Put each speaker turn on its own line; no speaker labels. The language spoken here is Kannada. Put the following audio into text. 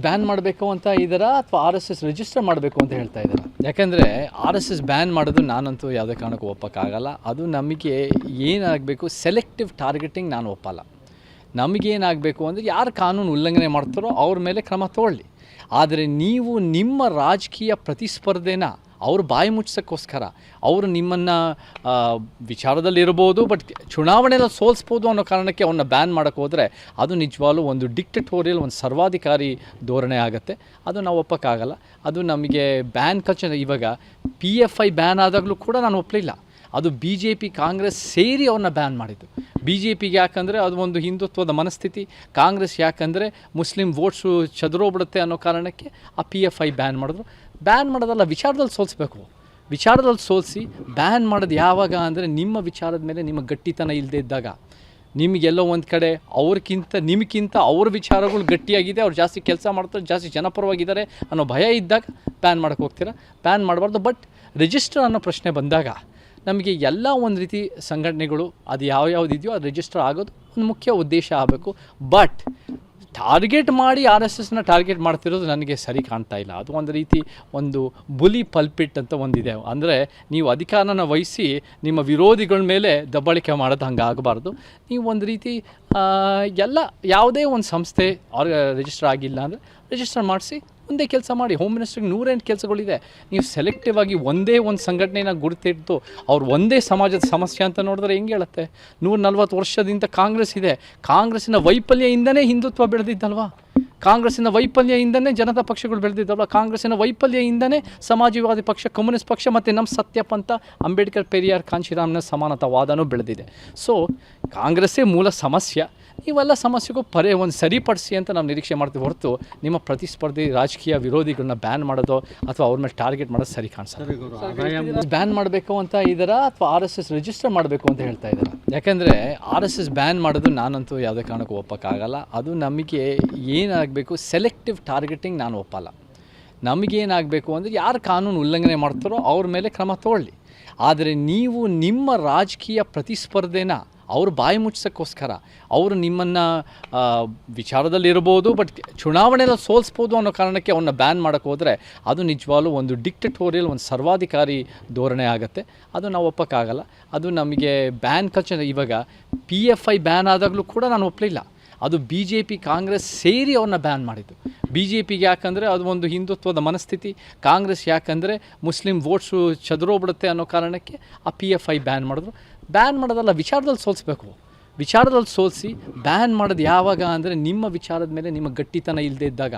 ಬ್ಯಾನ್ ಮಾಡಬೇಕು ಅಂತ ಇದ್ದೀರಾ ಅಥವಾ RSS ರಿಜಿಸ್ಟರ್ ಮಾಡಬೇಕು ಅಂತ ಹೇಳ್ತಾ ಇದ್ದೀರಾ? ಯಾಕೆಂದರೆ RSS ಬ್ಯಾನ್ ಮಾಡೋದು ನಾನಂತೂ ಯಾವುದೇ ಕಾರಣಕ್ಕೂ ಒಪ್ಪೋಕ್ಕಾಗಲ್ಲ. ಅದು ನಮಗೆ ಏನಾಗಬೇಕು, ಸೆಲೆಕ್ಟಿವ್ ಟಾರ್ಗೆಟಿಂಗ್ ನಾನು ಒಪ್ಪಲ್ಲ. ನಮಗೇನಾಗಬೇಕು ಅಂದರೆ ಯಾರು ಕಾನೂನು ಉಲ್ಲಂಘನೆ ಮಾಡ್ತಾರೋ ಅವ್ರ ಮೇಲೆ ಕ್ರಮ ತಗೊಳ್ಳಿ. ಆದರೆ ನೀವು ನಿಮ್ಮ ರಾಜಕೀಯ ಪ್ರತಿಸ್ಪರ್ಧೆನ ಅವ್ರು ಬಾಯಿ ಮುಚ್ಚೋಕ್ಕೋಸ್ಕರ ಅವರು ನಿಮ್ಮನ್ನು ವಿಚಾರದಲ್ಲಿರ್ಬೋದು, ಬಟ್ ಚುನಾವಣೆಯಲ್ಲಿ ಸೋಲಿಸ್ಬೋದು ಅನ್ನೋ ಕಾರಣಕ್ಕೆ ಅವನ್ನ ಬ್ಯಾನ್ ಮಾಡೋಕ್ಕೆ ಹೋದರೆ ಅದು ನಿಜವಾಗ್ಲೂ ಒಂದು ಡಿಕ್ಟಟೋರಿಯಲ್, ಒಂದು ಸರ್ವಾಧಿಕಾರಿ ಧೋರಣೆ ಆಗುತ್ತೆ. ಅದು ನಾವು ಒಪ್ಪೋಕ್ಕಾಗಲ್ಲ. ಅದು ನಮಗೆ ಬ್ಯಾನ್ ಕಲ್ಚರ್. ಇವಾಗ PFI ಬ್ಯಾನ್ ಆದಾಗಲೂ ಕೂಡ ನಾನು ಒಪ್ಪಲಿಲ್ಲ. ಅದು BJP ಕಾಂಗ್ರೆಸ್ ಸೇರಿ ಅವ್ರನ್ನ ಬ್ಯಾನ್ ಮಾಡಿದ್ದು. BJPಗೆ ಯಾಕಂದರೆ ಅದು ಒಂದು ಹಿಂದುತ್ವದ ಮನಸ್ಥಿತಿ, ಕಾಂಗ್ರೆಸ್ ಯಾಕಂದರೆ ಮುಸ್ಲಿಂ ವೋಟ್ಸು ಚದುರೋಗ್ಬಿಡುತ್ತೆ ಅನ್ನೋ ಕಾರಣಕ್ಕೆ ಆ PFI ಬ್ಯಾನ್ ಮಾಡಿದ್ರು. ಬ್ಯಾನ್ ಮಾಡೋದಲ್ಲ, ವಿಚಾರದಲ್ಲಿ ಸೋಲಿಸ್ಬೇಕು. ವಿಚಾರದಲ್ಲಿ ಸೋಲಿಸಿ ಬ್ಯಾನ್ ಮಾಡೋದು ಯಾವಾಗ ಅಂದರೆ ನಿಮ್ಮ ವಿಚಾರದ ಮೇಲೆ ನಿಮ್ಮ ಗಟ್ಟಿತನ ಇಲ್ಲದೆ ಇದ್ದಾಗ, ನಿಮಗೆಲ್ಲೋ ಒಂದು ಕಡೆ ನಿಮಗಿಂತ ಅವ್ರ ವಿಚಾರಗಳು ಗಟ್ಟಿಯಾಗಿದೆ, ಅವ್ರು ಜಾಸ್ತಿ ಕೆಲಸ ಮಾಡ್ತಾರೆ, ಜಾಸ್ತಿ ಜನಪರವಾಗಿದ್ದಾರೆ ಅನ್ನೋ ಭಯ ಇದ್ದಾಗ ಬ್ಯಾನ್ ಮಾಡೋಕ್ಕೆ ಹೋಗ್ತೀರಾ. ಬ್ಯಾನ್ ಮಾಡಬಾರ್ದು. ಬಟ್ ರಿಜಿಸ್ಟರ್ ಅನ್ನೋ ಪ್ರಶ್ನೆ ಬಂದಾಗ ನಮಗೆ ಎಲ್ಲ ಒಂದು ರೀತಿ ಸಂಘಟನೆಗಳು ಅದು ಯಾವ್ಯಾವುದಿದೆಯೋ ಅದು ರಿಜಿಸ್ಟರ್ ಆಗೋದು ಒಂದು ಮುಖ್ಯ ಉದ್ದೇಶ ಆಗಬೇಕು. ಬಟ್ ಟಾರ್ಗೆಟ್ ಮಾಡಿ RSSನ ಟಾರ್ಗೆಟ್ ಮಾಡ್ತಿರೋದು ನನಗೆ ಸರಿ ಕಾಣ್ತಾ ಇಲ್ಲ. ಅದು ಒಂದು ರೀತಿ ಒಂದು ಬುಲಿ ಪಲ್ಪಿಟ್ ಅಂತ ಒಂದಿದೆ. ಅಂದರೆ ನೀವು ಅಧಿಕಾರನ ವಹಿಸಿ ನಿಮ್ಮ ವಿರೋಧಿಗಳ ಮೇಲೆ ದಬ್ಬಾಳಿಕೆ ಮಾಡೋದು ಹಂಗೆ ಆಗಬಾರ್ದು. ನೀವು ಒಂದು ರೀತಿ ಯಾವುದೇ ಒಂದು ಸಂಸ್ಥೆ ರಿಜಿಸ್ಟರ್ ಆಗಿಲ್ಲ ಅಂದರೆ ರಿಜಿಸ್ಟರ್ ಮಾಡಿಸಿ ಒಂದೇ ಕೆಲಸ ಮಾಡಿ. ಹೋಮ್ ಮಿನಿಸ್ಟ್ರಿಗೆ 108 ಕೆಲಸಗಳಿದೆ. ನೀವು ಸೆಲೆಕ್ಟಿವ್ ಆಗಿ ಒಂದೇ ಒಂದು ಸಂಘಟನೆನ ಗುರುತಿಟ್ಟು ಅವ್ರು ಒಂದೇ ಸಮಾಜದ ಸಮಸ್ಯೆ ಅಂತ ನೋಡಿದ್ರೆ ಹೆಂಗೆ ಹೇಳುತ್ತೆ? 140 ವರ್ಷದಿಂದ ಕಾಂಗ್ರೆಸ್ ಇದೆ. ಕಾಂಗ್ರೆಸ್ಸಿನ ವೈಫಲ್ಯದಿಂದನೇ ಹಿಂದುತ್ವ ಬೆಳೆದಿದ್ದಲ್ವಾ? ಕಾಂಗ್ರೆಸ್ಸಿನ ವೈಫಲ್ಯದಿಂದನೇ ಜನತಾ ಪಕ್ಷಗಳು ಬೆಳೆದಿದ್ದಲ್ವ? ಕಾಂಗ್ರೆಸ್ಸಿನ ವೈಫಲ್ಯದಿಂದನೇ ಸಮಾಜವಾದಿ ಪಕ್ಷ, ಕಮ್ಯುನಿಸ್ಟ್ ಪಕ್ಷ ಮತ್ತು ನಮ್ಮ ಸತ್ಯಪಂಥ, ಅಂಬೇಡ್ಕರ್, ಪೆರಿಯಾರ್, ಕಾಂಶಿರಾಮ್ನ ಸಮಾನತಾವಾದನೂ ಬೆಳೆದಿದೆ. ಸೊ ಕಾಂಗ್ರೆಸ್ಸೇ ಮೂಲ ಸಮಸ್ಯೆ. ಇವೆಲ್ಲ ಸಮಸ್ಯೆಗೂ ಒಂದು ಸರಿಪಡಿಸಿ ಅಂತ ನಾವು ನಿರೀಕ್ಷೆ ಮಾಡ್ತೀವಿ ಹೊರತು ನಿಮ್ಮ ಪ್ರತಿಸ್ಪರ್ಧಿ ರಾಜಕೀಯ ವಿರೋಧಿಗಳನ್ನ ಬ್ಯಾನ್ ಮಾಡೋದು ಅಥವಾ ಅವ್ರ ಮೇಲೆ ಟಾರ್ಗೆಟ್ ಮಾಡೋದು ಸರಿ ಕಾಣಿಸಲ್ಲ. ಬ್ಯಾನ್ ಮಾಡಬೇಕು ಅಂತ ಇದ್ದೀರಾ ಅಥವಾ RSS ರಿಜಿಸ್ಟರ್ ಮಾಡಬೇಕು ಅಂತ ಹೇಳ್ತಾ ಇದ್ದೀರಾ? ಯಾಕೆಂದರೆ RSS ಬ್ಯಾನ್ ಮಾಡೋದು ನಾನಂತೂ ಯಾವುದೇ ಕಾರಣಕ್ಕೂ ಒಪ್ಪೋಕ್ಕಾಗಲ್ಲ. ಅದು ನಮಗೆ ಏನಾಗಬೇಕು, ಸೆಲೆಕ್ಟಿವ್ ಟಾರ್ಗೆಟಿಂಗ್ ನಾನು ಒಪ್ಪಲ್ಲ. ನಮಗೇನಾಗಬೇಕು ಅಂದರೆ ಯಾರು ಕಾನೂನು ಉಲ್ಲಂಘನೆ ಮಾಡ್ತಾರೋ ಅವ್ರ ಮೇಲೆ ಕ್ರಮ ತಗೊಳ್ಳಿ. ಆದರೆ ನೀವು ನಿಮ್ಮ ರಾಜಕೀಯ ಪ್ರತಿಸ್ಪರ್ಧೆನ ಅವ್ರು ಬಾಯಿ ಮುಚ್ಚೋಕ್ಕೋಸ್ಕರ ಅವರು ನಿಮ್ಮನ್ನು ವಿಚಾರದಲ್ಲಿರ್ಬೋದು, ಬಟ್ ಚುನಾವಣೆಯಲ್ಲಿ ಸೋಲಿಸ್ಬೋದು ಅನ್ನೋ ಕಾರಣಕ್ಕೆ ಅವನ್ನ ಬ್ಯಾನ್ ಮಾಡೋಕ್ಕೆ ಹೋದರೆ ಅದು ನಿಜವಾಗ್ಲೂ ಒಂದು ಡಿಕ್ಟಟೋರಿಯಲ್, ಒಂದು ಸರ್ವಾಧಿಕಾರಿ ಧೋರಣೆ ಆಗುತ್ತೆ. ಅದು ನಾವು ಒಪ್ಪೋಕ್ಕಾಗಲ್ಲ. ಅದು ನಮಗೆ ಬ್ಯಾನ್ ಕಲ್ಚರ್. ಇವಾಗ PFI ಬ್ಯಾನ್ ಆದಾಗಲೂ ಕೂಡ ನಾನು ಒಪ್ಪಲಿಲ್ಲ. ಅದು BJP ಕಾಂಗ್ರೆಸ್ ಸೇರಿ ಅವ್ರನ್ನ ಬ್ಯಾನ್ ಮಾಡಿದ್ದು. BJPಗೆ ಯಾಕಂದರೆ ಅದು ಒಂದು ಹಿಂದುತ್ವದ ಮನಸ್ಥಿತಿ, ಕಾಂಗ್ರೆಸ್ ಯಾಕಂದರೆ ಮುಸ್ಲಿಂ ವೋಟ್ಸು ಚದುರೋಗ್ಬಿಡುತ್ತೆ ಅನ್ನೋ ಕಾರಣಕ್ಕೆ ಆ PFI ಬ್ಯಾನ್ ಮಾಡಿದ್ರು. ಬ್ಯಾನ್ ಮಾಡೋದಲ್ಲ, ವಿಚಾರದಲ್ಲಿ ಸೋಲಿಸ್ಬೇಕು. ವಿಚಾರದಲ್ಲಿ ಸೋಲಿಸಿ ಬ್ಯಾನ್ ಮಾಡೋದು ಯಾವಾಗ ಅಂದರೆ ನಿಮ್ಮ ವಿಚಾರದ ಮೇಲೆ ನಿಮ್ಮ ಗಟ್ಟಿತನ ಇಲ್ಲದೆ ಇದ್ದಾಗ,